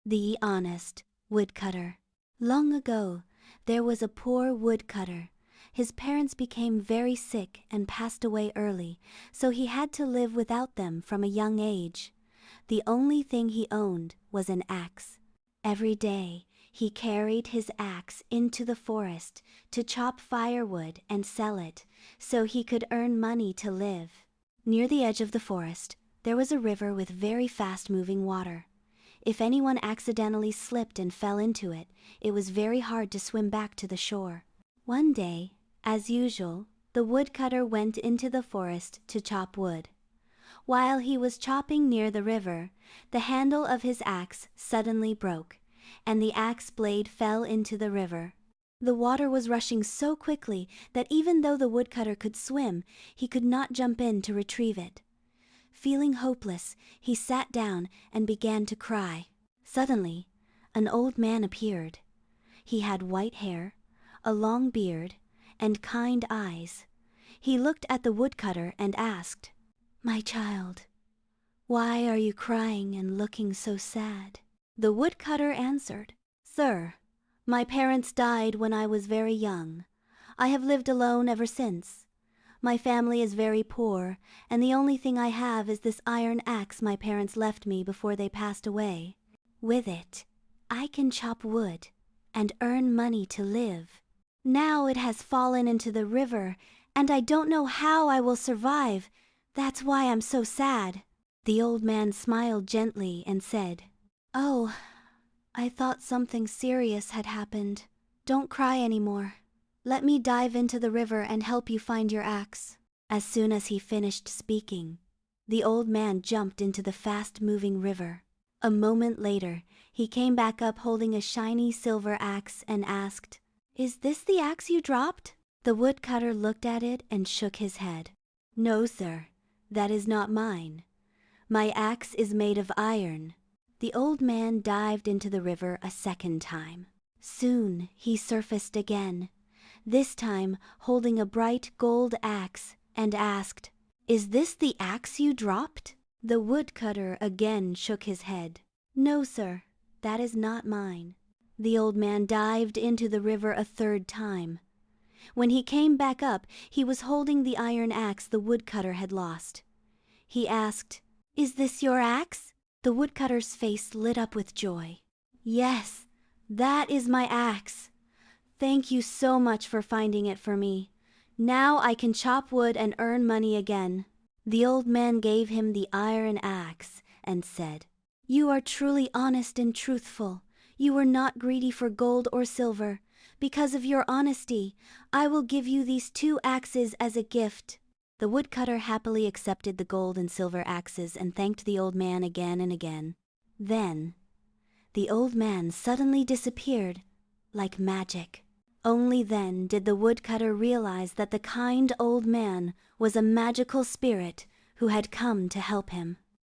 The Honest Woodcutter. Long ago, there was a poor woodcutter. His parents became very sick and passed away early, so he had to live without them from a young age. The only thing he owned was an axe. Every day, he carried his axe into the forest to chop firewood and sell it, so he could earn money to live. Near the edge of the forest, there was a river with very fast-moving water. If anyone accidentally slipped and fell into it, it was very hard to swim back to the shore. One day, as usual, the woodcutter went into the forest to chop wood. While he was chopping near the river, the handle of his axe suddenly broke, and the axe blade fell into the river. The water was rushing so quickly that even though the woodcutter could swim, he could not jump in to retrieve it. Feeling hopeless, he sat down and began to cry. Suddenly, an old man appeared. He had white hair, a long beard, and kind eyes. He looked at the woodcutter and asked, "My child, why are you crying and looking so sad?" The woodcutter answered, "Sir, my parents died when I was very young. I have lived alone ever since. My family is very poor, and the only thing I have is this iron axe my parents left me before they passed away. With it, I can chop wood and earn money to live. Now it has fallen into the river, and I don't know how I will survive. That's why I'm so sad." The old man smiled gently and said, "Oh, I thought something serious had happened. Don't cry anymore. Let me dive into the river and help you find your axe." As soon as he finished speaking, the old man jumped into the fast-moving river. A moment later, he came back up holding a shiny silver axe and asked, "Is this the axe you dropped?" The woodcutter looked at it and shook his head. "No, sir, that is not mine. My axe is made of iron." The old man dived into the river a second time. Soon he surfaced again, this time holding a bright gold axe, and asked, "Is this the axe you dropped?" The woodcutter again shook his head. "No, sir, that is not mine." The old man dived into the river a third time. When he came back up, he was holding the iron axe the woodcutter had lost. He asked, "Is this your axe?" The woodcutter's face lit up with joy. "Yes, that is my axe. Thank you so much for finding it for me. Now I can chop wood and earn money again." The old man gave him the iron axe and said, "You are truly honest and truthful. You were not greedy for gold or silver. Because of your honesty, I will give you these 2 axes as a gift." The woodcutter happily accepted the gold and silver axes and thanked the old man again and again. Then, the old man suddenly disappeared like magic. Only then did the woodcutter realize that the kind old man was a magical spirit who had come to help him.